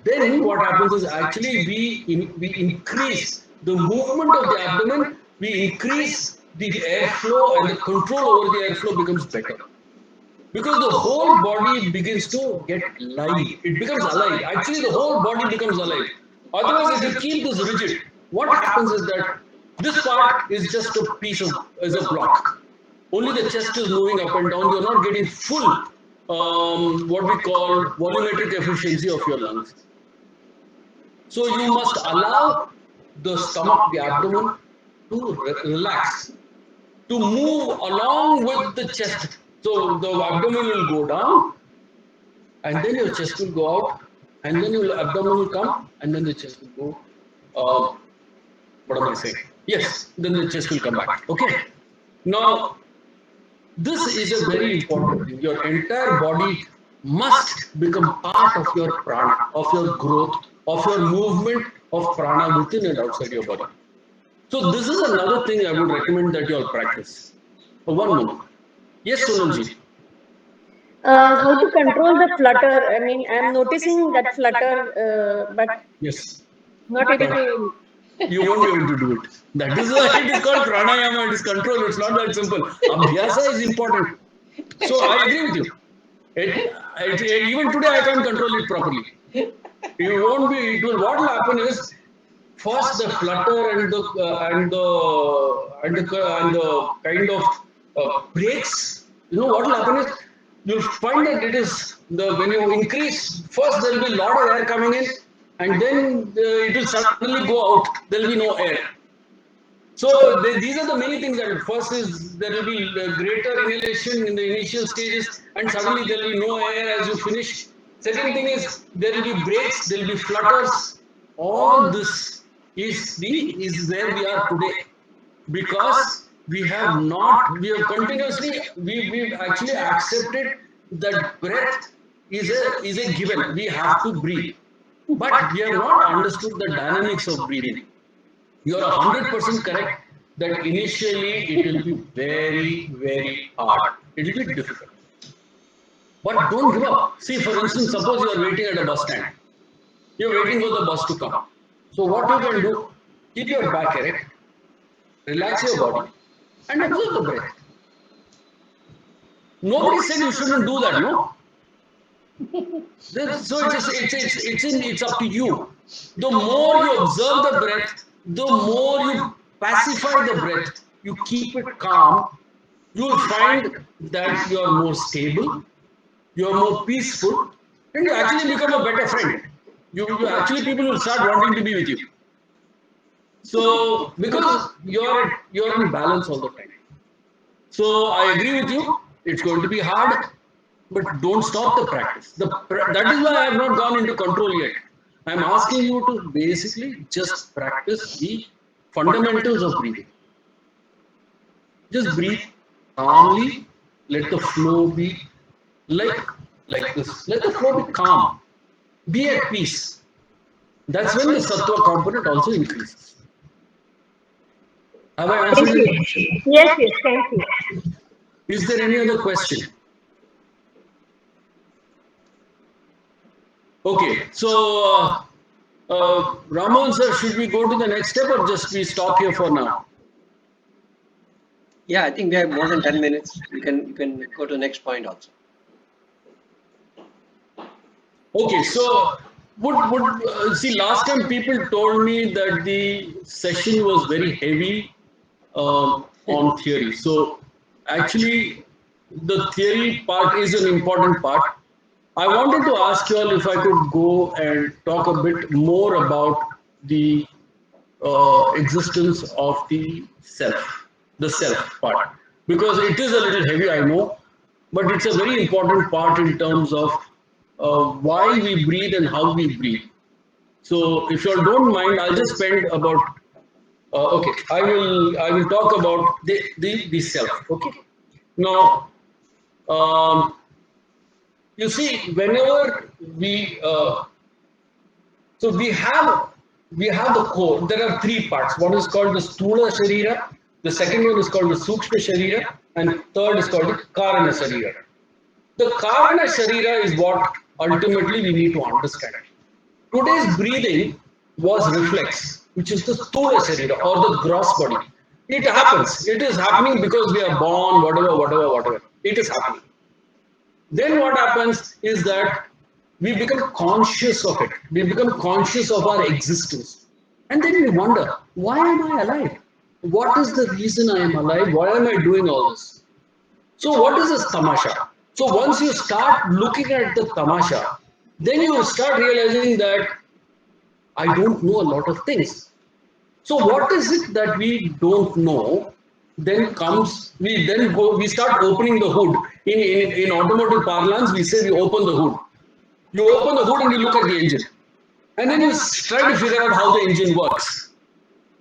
then what happens is actually we increase the movement of the abdomen, we increase the airflow, and the control over the airflow becomes better. Because the whole body begins to get live. It becomes alive. Actually, the whole body becomes alive. Otherwise, if you keep this rigid, what happens is that this part is just a piece of, is a block. Only the chest is moving up and down. You're not getting full, what we call volumetric efficiency of your lungs. So you must allow the stomach, the abdomen, to relax, to move along with the chest. So the abdomen will go down, and then your chest will go out, and then your abdomen will come, and then the chest will go. What am I saying? Yes, then the chest will come back. Okay. Now, this is a very important thing. Your entire body must become part of your prana, of your growth, of your movement of prana within and outside your body. So this is another thing I would recommend that you all practice. One moment. Yes, Sonalji. How to control the flutter? I mean, I'm noticing that flutter, but Yes. not able to. You won't be able to do it. That is why it is called pranayama. It is control. It's not that simple. Abhyasa is important. So I agree with you. Even today I can't control it properly. You won't be. It will. What will happen is first the flutter and the kind of breaks. You know what will happen is you'll find that it is when you increase first there will be a lot of air coming in, and then it will suddenly go out. There will be no air. So these are the many things that first is there will be greater inhalation in the initial stages, and suddenly there will be no air as you finish. Second thing is there will be breaks, there will be flutters. All this is where we are today, because we have continuously we've actually accepted that breath is a given. We have to breathe, but we have not understood the dynamics of breathing. You are 100% correct that initially it will be very, very hard. It will be difficult. But don't give up. See, for instance, suppose you are waiting at a bus stand. You are waiting for the bus to come. So what you can do, keep your back erect, relax your body, and observe the breath. Nobody said you shouldn't do that, no? So it's up to you. The more you observe the breath, the more you pacify the breath, you keep it calm, you will find that you are more stable, you are more peaceful, and you actually become a better friend. You actually people will start wanting to be with you. So because you're in balance all the time. So I agree with you. It's going to be hard, but don't stop the practice. That is why I have not gone into control yet. I am asking you to basically just practice the fundamentals of breathing. Just breathe calmly. Let the flow be like like this. Let the flow be calm. Be at peace. That's when the sattva component also increases. Have I answered Thank your you. question? Yes, yes, thank you. Is there any other question? Okay, so Raman sir, should we go to the next step or just we stop here for now? Yeah, I think we have more than 10 minutes. You can go to the next point also. Okay, so would see last time people told me that the session was very heavy on theory. So actually, the theory part is an important part. I wanted to ask you all if I could go and talk a bit more about the existence of the self part, because it is a little heavy, I know, but it's a very important part in terms of why we breathe and how we breathe. So, if you all don't mind, I'll just spend about okay. I will talk about the self. Okay. Now, um, you see, whenever we so we have the core. There are three parts. One is called the Stula Sharira, the second one is called the Sukshma Sharira, and third is called the Karana Sharira. The Karana Sharira is what ultimately we need to understand. Today's breathing was reflex, which is the Stula Sharira or the gross body. It happens. It is happening because we are born, whatever. It is happening. Then what happens is that we become conscious of it. We become conscious of our existence. And then we wonder, why am I alive? What is the reason I am alive? Why am I doing all this? So, what is this tamasha? So, once you start looking at the tamasha, then you start realizing that I don't know a lot of things. So, what is it that we don't know? Then comes, we start opening the hood. In automotive parlance, we say we open the hood. You open the hood and you look at the engine. And then you try to figure out how the engine works.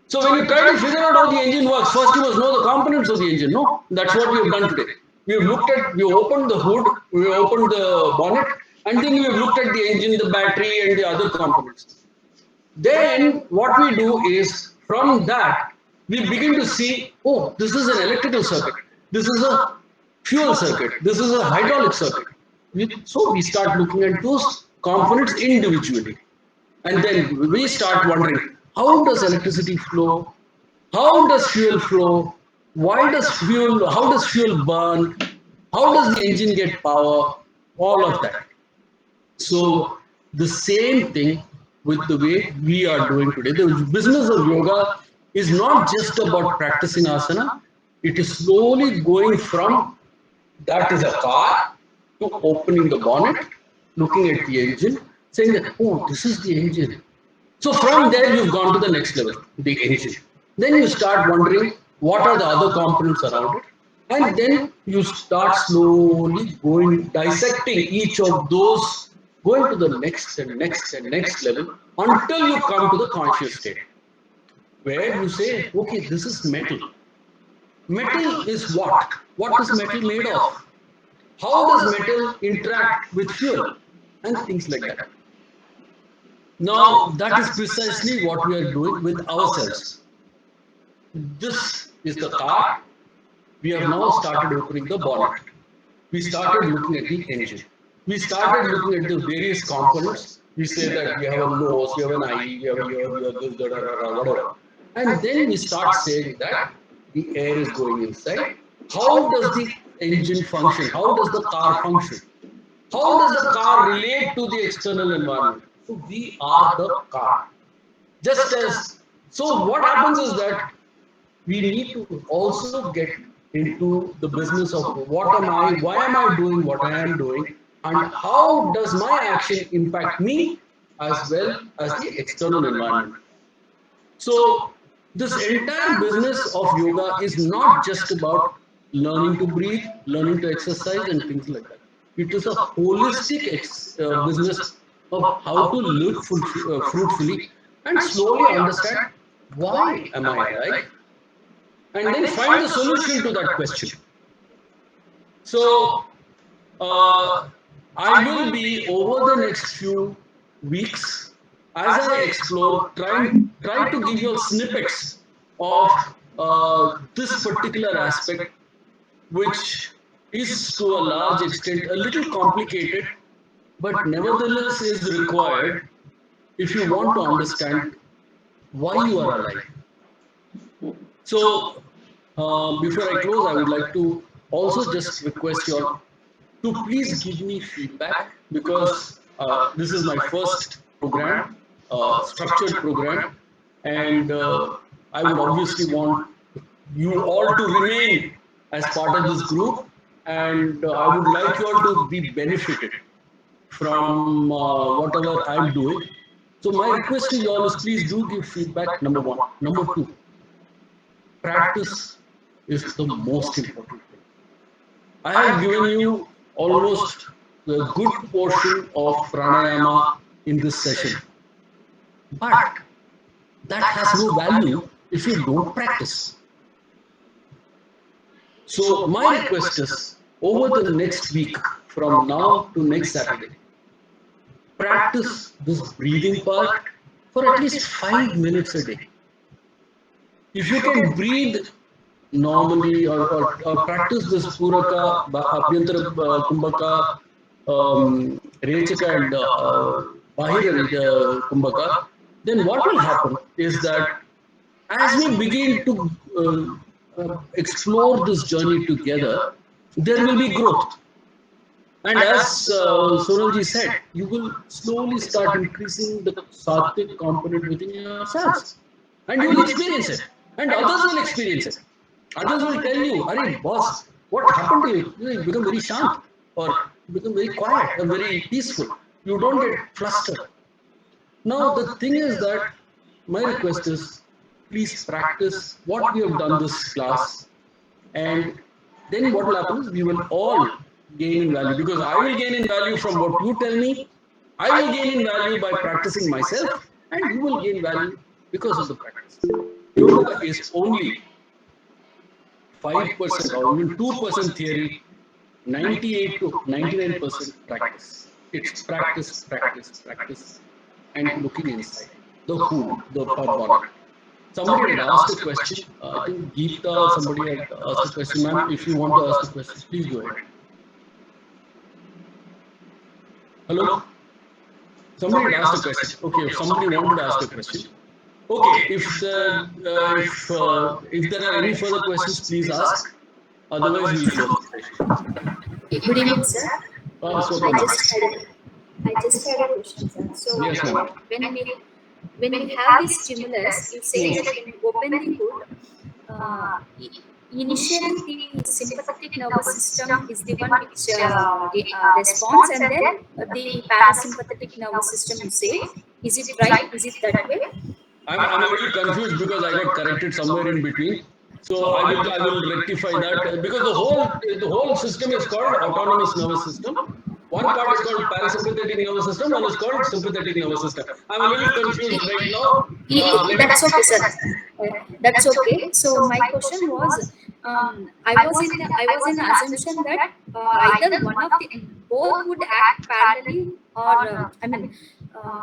So when you try to figure out how the engine works, first you must know the components of the engine. No, that's what we have done today. We opened the hood, we opened the bonnet, and then we have looked at the engine, the battery, and the other components. Then what we do is from that we begin to see, oh, this is an electrical circuit, this is a fuel circuit, this is a hydraulic circuit. So we start looking at those components individually. And then we start wondering, how does electricity flow? How does fuel flow? How does fuel burn? How does the engine get power? All of that. So the same thing with the way we are doing today. The business of yoga is not just about practicing asana. It is slowly going from that is a car to opening the bonnet, looking at the engine, saying that, oh, this is the engine. So from there, you've gone to the next level, the engine. Then you start wondering what are the other components around it. And then you start slowly going, dissecting each of those, going to the next and next and next level until you come to the conscious state, where you say, okay, this is metal. Metal is what? What is metal made of? How does metal interact with fuel? And things like that. Now, that is precisely what we are doing with ourselves. This is the car. We have now started opening the bonnet. We started looking at the engine. We started looking at the various components. We say that we have a nose, we have an eye, we have a ear, we have this, whatever. And then we start saying that the air is going inside. How does the engine function? How does the car function? How does the car relate to the external environment? So we are the car. Just as, so what happens is that we need to also get into the business of what am I, why am I doing what I am doing, and how does my action impact me as well as the external environment. So this entire business of yoga is not just about learning to breathe, learning to exercise and things like that. It is a holistic business of how to live fruitfully and slowly understand why am I alive, and then find the solution to that question. So, I will be over the next few weeks as I explore, try to give you snippets of this particular aspect, which is to a large extent a little complicated, but nevertheless is required if you want to understand why you are alive. So, before I close, I would like to also just request you all to please give me feedback, because this is my first program, structured program, and I would obviously want you all to remain as part of this group, and I would like you all to be benefited from whatever I'm doing. So my request to you all is, please do give feedback, number one. Number two, practice is the most important thing. I have given you almost a good portion of pranayama in this session, but that has no value if you don't practice. So my request is, over the next week, from now to next Saturday, practice this breathing part for at least 5 minutes a day. If you can breathe normally, or practice this Puraka, Abhyantara, Kumbhaka, Rechaka, and Bahira Kumbhaka, then what will happen is that as we begin to explore this journey together, there will be growth. And as Sonalji said, you will slowly start increasing the sattvic component within yourselves. And you will experience it. And others will experience it. Others will tell you, "Arey, boss, what happened to you? You become very shant, or become very quiet, or very peaceful. You don't get flustered." Now, the thing is that my request is, please practice what we have done this class, and then what will happen is we will all gain in value, because I will gain in value from what you tell me. I will gain in value by practicing myself, and you will gain value because of the practice. Yoga is only 5% or even 2% theory, 98 to 99% practice. It's practice, practice, practice, and looking inside the who, the body. Somebody had asked a question. I think Geeta, somebody had asked a question. Ma'am, if you want to ask a question, please go ahead. Hello? Somebody had asked a question. Okay, if somebody wanted to ask a question. Okay, if there are any further questions, please ask. Otherwise, we'll close the session. Good evening, sir. I just had a question, sir. So yes, ma'am. when we have this stimulus, you say that when you open the hood, initially the sympathetic nervous system is the one which responds, and then the parasympathetic nervous system, you say. Is it right? Is it that way? I'm a little confused because I got corrected somewhere in between. So I will rectify that, because the whole system is called autonomous nervous system. One part is called parasympathetic nervous system, one is called sympathetic nervous system. I'm a little confused right now. That's okay, sir. That's okay. So my question was, I was in the assumption that either one of the both would act parallelly, or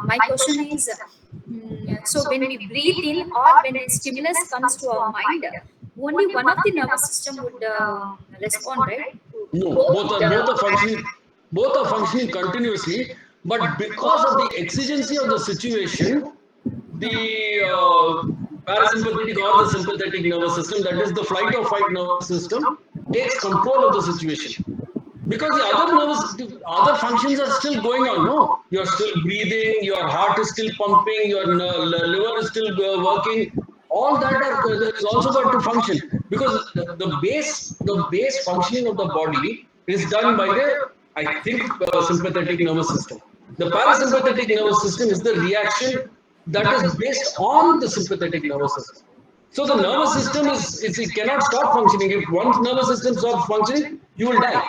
my question is, so when we breathe in or when a stimulus comes to our mind, only one of the nervous system would respond, right? No, both are functioning continuously, but because of the exigency of the situation, the parasympathetic or the sympathetic nervous system, that is the flight or fight nervous system, takes control of the situation. Because the other functions are still going on. No, you're still breathing, your heart is still pumping, your liver is still working. All that is also got to function, because the base functioning of the body is done by I think, sympathetic nervous system. The parasympathetic nervous system is the reaction that is based on the sympathetic nervous system. So the nervous system it cannot stop functioning. If one nervous system stops functioning, you will die.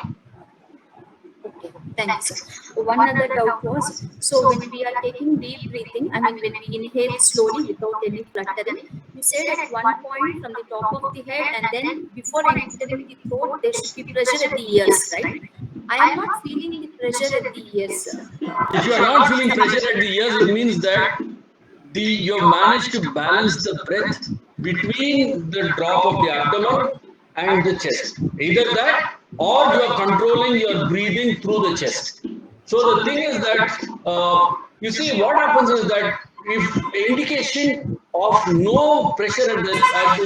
Thank you, sir. One other doubt was, so when we are taking deep breathing, when we inhale slowly without any fluttering, you said at one point from the top of the head, and then before entering the throat, there should be pressure at the ears, right? I am not feeling the pressure at the ears. If you are not feeling pressure at the ears, it means that you have managed to balance the breath between the drop of the abdomen and the chest. Either that, or you are controlling your breathing through the chest. So the thing is that you see what happens is that if indication of no pressure at the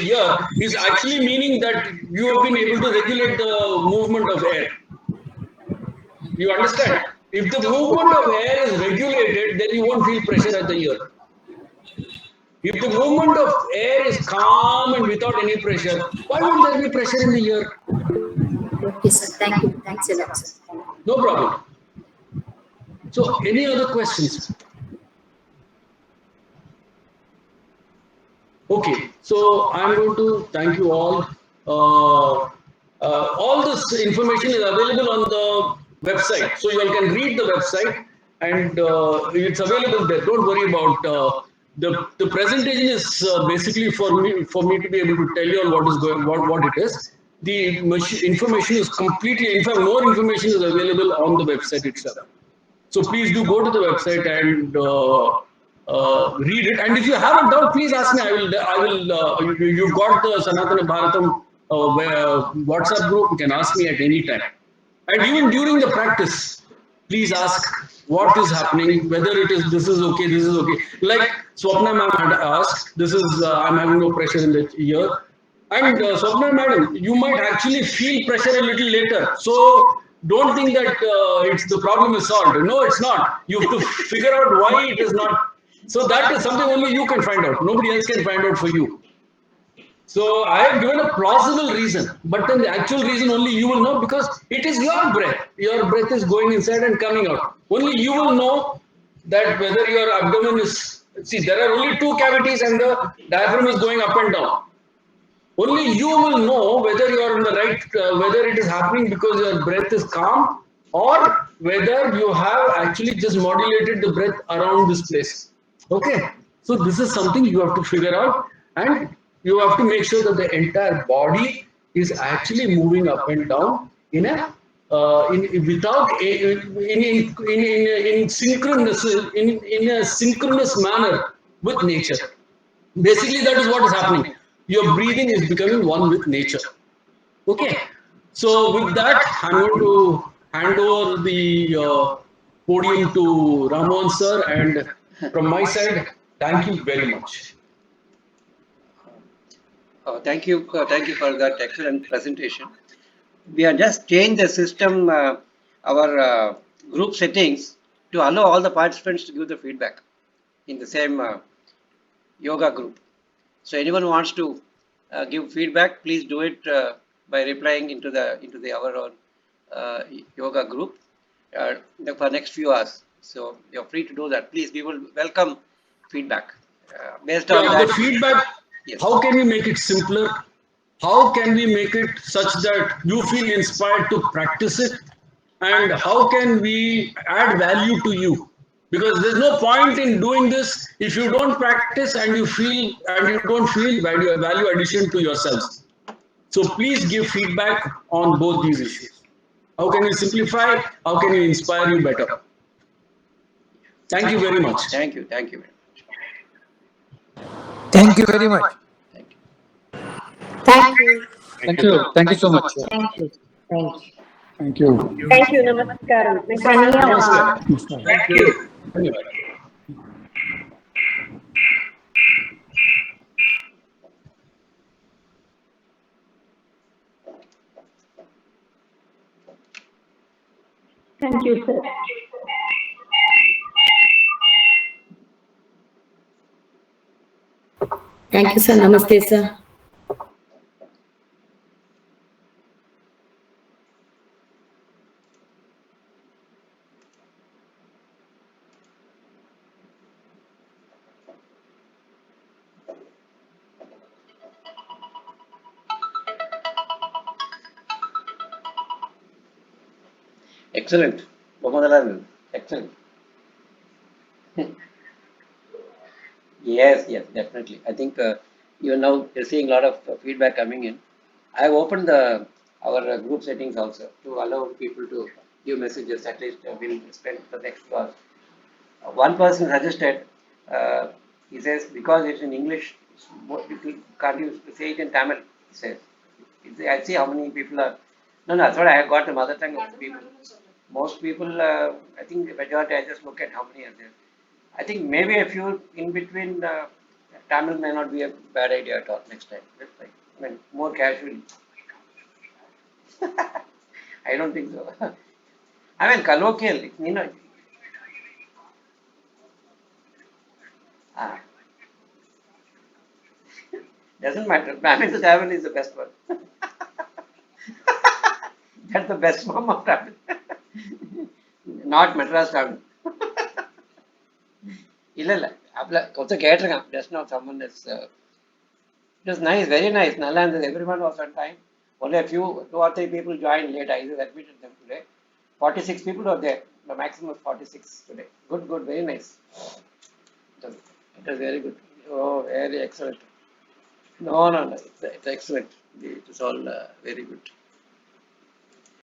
ear is actually meaning that you have been able to regulate the movement of air. You understand? If the movement of air is regulated, then you won't feel pressure at the ear. If the movement of air is calm and without any pressure, why won't there be pressure in the ear? Okay, sir. Thank you. Thanks a lot, sir. No problem. So, any other questions? Okay, so I'm going to thank you all. All this information is available on the website, so you all can read the website, and it's available there. Don't worry about the presentation is basically for me to be able to tell you all what is going what it is. The information is completely, in fact, more information is available on the website itself. So please do go to the website and read it. And if you have a doubt, please ask me. You've got the Sanatana Bharatam WhatsApp group. You can ask me at any time. And even during the practice, please ask what is happening, whether it is this is okay, this is okay. Like Swapna ma'am had asked, this is I'm having no pressure in the ear. And Swapna madam, you might actually feel pressure a little later. So don't think that it's the problem is solved. No, it's not. You have to figure out why it is not. So that is something only you can find out. Nobody else can find out for you. So I have given a plausible reason, but then the actual reason only you will know, because it is your breath. Your breath is going inside and coming out. Only you will know that whether your abdomen is. See, there are only two cavities and the diaphragm is going up and down. Only you will know whether you are in the right, whether it is happening because your breath is calm, or whether you have actually just modulated the breath around this place. Okay, so this is something you have to figure out, and you have to make sure that the entire body is actually moving up and down in a without in synchronous in a synchronous manner with nature. Basically, that is what is happening. Your breathing is becoming one with nature. Okay. So with that, I'm going to hand over the podium to Ramon sir, and from my side, thank you very much. Thank you for that excellent presentation. We have just changed the system, our group settings, to allow all the participants to give the feedback in the same yoga group. So anyone who wants to give feedback, please do it by replying into our own yoga group for next few hours. So you're free to do that. Please, we will welcome feedback based on that. The feedback. Yes. How can we make it simpler? How can we make it such that you feel inspired to practice it? And how can we add value to you? Because there's no point in doing this if you don't practice and you don't feel value addition to yourselves. So please give feedback on both these issues. How can you simplify? How can you inspire you better? Thank you very much. Thank you very much. Thank you very much. Thank you. Thank you. Thank you. Thank you so much. Thank you. Thank you. Thank you. Thank you. Namaskaram. Pranayama. Namaskar. Thank you. Thank you, sir. Thank you, sir. Namaste, sir. Excellent. Bomadalan. Excellent. Yes, definitely. I think you're now seeing a lot of feedback coming in. I have opened our group settings also to allow people to give messages. At least we'll spend the next hour. One person suggested, he says, because it's in English, can't you say it in Tamil? He says. I see how many people are. No, that's what I have got the mother tongue of people. Most people, I think the majority, I just look at how many are there. I think maybe a few in between Tamil may not be a bad idea at all next time. Just like, I mean, more casually. I don't think so. I mean, colloquial, you know. Ah, doesn't matter. Brahmin Tamil is the best one. That's the best form of Tamil. Not Madras Tamil. இல்ல கொஞ்சம் கேட்டிருக்கான் just now someone is it was nice, very nice. நல்லா இருந்தது. Everyone was on time. Only a few, 2 or 3 people joined late. I just admitted them today. 46 people were there. The maximum was 46 today. Good, very nice. It was very good. Oh, very excellent. No, it's excellent. It is all very good.